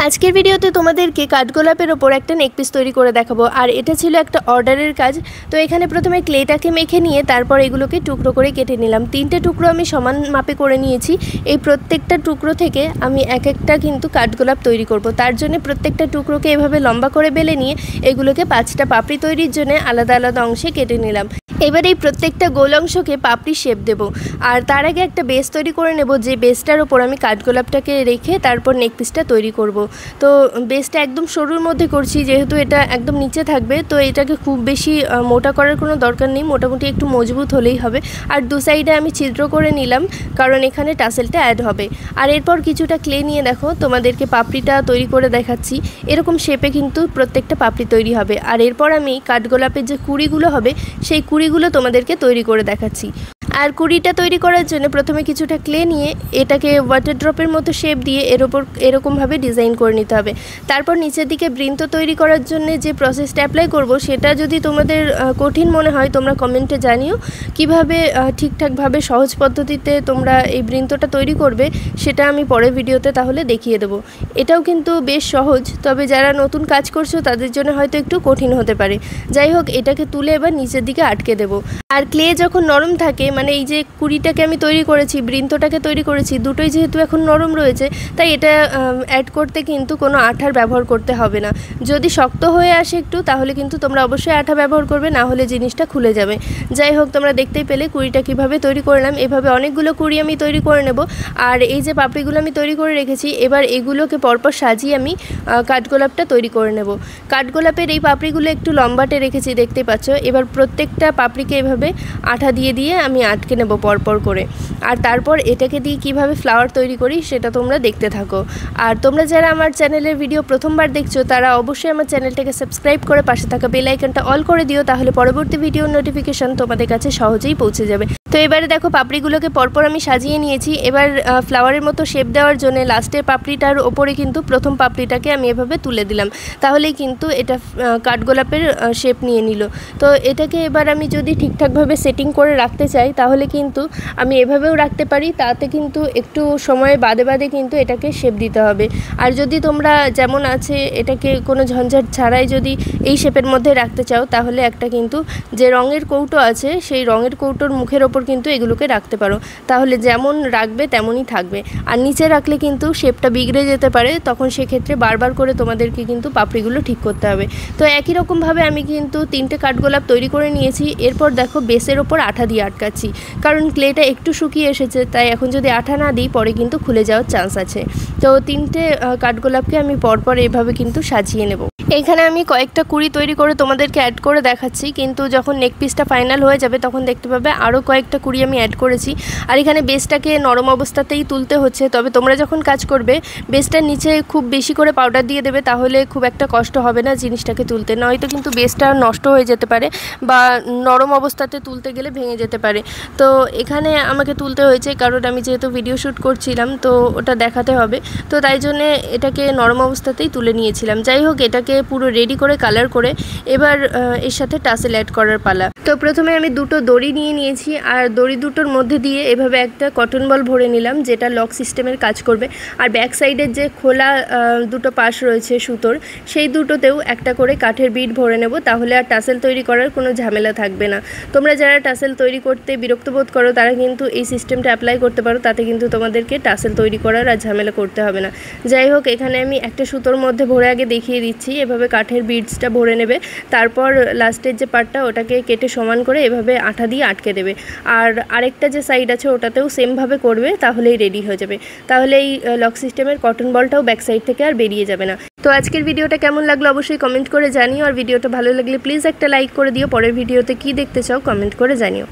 আজকের ভিডিওতে তোমাদেরকে কাঠগোলাপের ওপর একটা নেক পিস তৈরি করে দেখাবো। আর এটা ছিল একটা অর্ডারের কাজ। তো এখানে প্রথমে ক্লেটাকে মেখে নিয়ে তারপর এগুলোকে টুকরো করে কেটে নিলাম। 3টে টুকরো আমি সমান মাপে করে নিয়েছি। এই প্রত্যেকটা টুকরো থেকে আমি এক একটা কিন্তু কাঠগোলাপ তৈরি করব। তার জন্য প্রত্যেকটা টুকরোকে এভাবে লম্বা করে বেলে নিয়ে এগুলোকে 5টা পাপড়ি তৈরির জন্য আলাদা আলাদা অংশে কেটে নিলাম। এবার এই প্রত্যেকটা গোল অংশকে পাপড়ি শেপ দেব। আর তার আগে একটা বেস তৈরি করে নেব, যে বেসটার ওপর আমি কাঠগোলাপটাকে রেখে তারপর নেক পিসটা তৈরি করব। তো বেসটা একদম সরুর মধ্যে করছি, যেহেতু এটা একদম নিচে থাকবে। তো এটাকে খুব বেশি মোটা করার কোনো দরকার নেই, মোটামুটি একটু মজবুত হলেই হবে। আর দু সাইডে আমি ছিদ্র করে নিলাম, কারণ এখানে টাসেলটা অ্যাড হবে। আর এরপর কিছুটা ক্লে নিয়ে দেখো তোমাদেরকে পাপড়িটা তৈরি করে দেখাচ্ছি। এরকম শেপে কিন্তু প্রত্যেকটা পাপড়ি তৈরি হবে। আর এরপর আমি কাঠগোলাপের যে কুড়িগুলো হবে সেই কুড়িগুলো তোমাদেরকে তৈরি করে দেখাচ্ছি। আর কুড়িটা তৈরি করার জন্য প্রথমে কিছুটা ক্লে নিয়ে এটাকে ওয়াটার ড্রপের মতো শেপ দিয়ে এর ওপর এরকমভাবে ডিজাইন করে নিতে হবে। তারপর নিচের দিকে বৃন্ত তৈরি করার জন্য যে প্রসেসটা অ্যাপ্লাই করব, সেটা যদি তোমাদের কঠিন মনে হয় তোমরা কমেন্টে জানিও। কিভাবে ঠিকঠাকভাবে সহজ পদ্ধতিতে তোমরা এই বৃন্তটা তৈরি করবে সেটা আমি পরের ভিডিওতে তাহলে দেখিয়ে দেবো। এটাও কিন্তু বেশ সহজ, তবে যারা নতুন কাজ করছো তাদের জন্য হয়তো একটু কঠিন হতে পারে। যাই হোক, এটাকে তুলে এবার নিচের দিকে আটকে দেব। আর ক্লে যখন নরম থাকে, মানে এই যে কুড়িটাকে আমি তৈরি করেছি, বৃন্তটাকে তৈরি করেছি, দুটোই যেহেতু এখন নরম রয়েছে, তাই এটা অ্যাড করতে কিন্তু কোনো আঠার ব্যবহার করতে হবে না। যদি শক্ত হয়ে আসে একটু, তাহলে কিন্তু তোমরা অবশ্যই আঠা ব্যবহার করবে, না হলে জিনিসটা খুলে যাবে। যাই হোক, তোমরা দেখতেই পেলে কুড়িটা কীভাবে তৈরি করলাম। এভাবে অনেকগুলো কুড়ি আমি তৈরি করে নেব। আর এই যে পাপড়িগুলো আমি তৈরি করে রেখেছি, এবার এগুলোকে পরপর সাজিয়ে আমি কাঠগোলাপটা তৈরি করে নেব। কাঠগোলাপের এই পাপড়িগুলো একটু লম্বাটে রেখেছি, দেখতেই পাচ্ছ। এবার প্রত্যেকটা পাপড়িকে এভাবে আঠা দিয়ে দিয়ে আমি আটকে নেব পরপর করে। আর তারপর এটাকে দিয়ে কিভাবে ফ্লাওয়ার তৈরি করি সেটা তোমরা দেখতে থাকো। আর তোমরা যারা আমার চ্যানেলের ভিডিও প্রথমবার দেখছো, তারা অবশ্যই আমার চ্যানেলটাকে সাবস্ক্রাইব করে পাশে থাকা বেল আইকনটা অল করে দিও, তাহলে পরবর্তী ভিডিওর নোটিফিকেশন তোমাদের কাছে সহজেই পৌঁছে যাবে। তো এবারে দেখো পাপড়িগুলোকে পরপর আমি সাজিয়ে নিয়েছি। এবার ফ্লাওয়ারের মতো শেপ দেওয়ার জন্য লাস্টের পাপড়িটার ওপরে কিন্তু প্রথম পাপড়িটাকে আমি এভাবে তুলে দিলাম, তাহলেই কিন্তু এটা কাঠগোলাপের শেপ নিয়ে নিল। তো এটাকে এবার আমি যদি ঠিকঠাকভাবে সেটিং করে রাখতে চাই, তাহলে কিন্তু আমি এভাবেও রাখতে পারি। তাতে কিন্তু একটু সময় বাদে বাদে কিন্তু এটাকে শেপ দিতে হবে। আর যদি তোমরা যেমন আছে এটাকে কোনো ঝঞ্ঝাট ছাড়াই যদি এই শেপের মধ্যে রাখতে চাও, তাহলে একটা কিন্তু যে রঙের কৌটো আছে, সেই রঙের কৌটোর মুখের ওপর কিন্তু এগুলোকে রাখতে পারো, তাহলে যেমন রাখবে তেমনই থাকবে। আর নিচে রাখলে কিন্তু শেপটা বিগড়ে যেতে পারে, তখন সেক্ষেত্রে বারবার করে তোমাদেরকে কিন্তু পাপড়িগুলো ঠিক করতে হবে। তো একই রকমভাবে আমি কিন্তু 3টে কাঠগোলাপ তৈরি করে নিয়েছি। এরপর দেখো বেসের ওপর আঠা দিয়ে আটকাচ্ছি, কারণ ক্লেটা একটু শুকিয়ে এসেছে, তাই এখন যদি আঠা না দিই পরে কিন্তু খুলে যাওয়ার চান্স আছে। তো 3টে কাঠগোলাপকে আমি পরপর এভাবে কিন্তু সাজিয়ে নেব। এখানে আমি কয়েকটা কুড়ি তৈরি করে তোমাদেরকে অ্যাড করে দেখাচ্ছি, কিন্তু যখন নেক পিসটা ফাইনাল হয়ে যাবে তখন দেখতে পাবে আরও কয়েকটা কুড়ি আমি অ্যাড করেছি। আর এখানে বেসটাকে নরম অবস্থাতেই তুলতে হচ্ছে, তবে তোমরা যখন কাজ করবে বেসটার নিচে খুব বেশি করে পাউডার দিয়ে দেবে, তাহলে খুব একটা কষ্ট হবে না জিনিসটাকে তুলতে। নয়তো কিন্তু বেসটা নষ্ট হয়ে যেতে পারে বা নরম অবস্থাতে তুলতে গেলে ভেঙে যেতে পারে। তো এখানে আমাকে তুলতে হয়েছে, কারণ আমি যেহেতু ভিডিও শ্যুট করছিলাম, তো ওটা দেখাতে হবে। তো তাই জন্যে এটাকে নরম অবস্থাতেই তুলে নিয়েছিলাম। যাই হোক, এটাকে পুরো রেডি করে কালার করে এবার এর সাথে টাসেল অ্যাড করার পালা। তো প্রথমে আমি দুটো দড়ি নিয়ে নিয়েছি, আর দড়ি দুটোর মধ্যে দিয়ে এভাবে একটা কটন বল ভরে নিলাম, যেটা লক সিস্টেমের কাজ করবে। আর ব্যাক সাইডের যে খোলা দুটো পাশ রয়েছে সুতোর, সেই দুটোতেও একটা করে কাঠের বিট ভরে নেব, তাহলে আর টাসেল তৈরি করার কোনো ঝামেলা থাকবে না। তোমরা যারা টাসেল তৈরি করতে বিরক্ত বোধ করো, তারা কিন্তু এই সিস্টেমটা অ্যাপ্লাই করতে পারো, তাতে কিন্তু তোমাদেরকে টাসেল তৈরি করার আর ঝামেলা করতে হবে না। যাই হোক, এখানে আমি একটা সুতোর মধ্যে ভরে আগে দেখিয়ে দিচ্ছি। এভাবে কাঠের বিটসটা ভরে নেবে, তারপর লাস্টের যে পার্টটা ওটাকে কেটে সমান করে এভাবে আঠা দিয়ে আটকে দেবে। আর আরেকটা যে সাইড আছে ওটাতেও সেমভাবে করবে, তাহলেই রেডি হয়ে যাবে। তাহলে এই লক সিস্টেমের কটন বলটাও ব্যাক সাইড থেকে আর বেরিয়ে যাবে না। তো আজকের ভিডিওটা কেমন লাগলো অবশ্যই কমেন্ট করে জানিও। আর ভিডিওটা ভালো লাগলে প্লিজ একটা লাইক করে দিও। পরের ভিডিওতে কি দেখতে চাও কমেন্ট করে জানিও।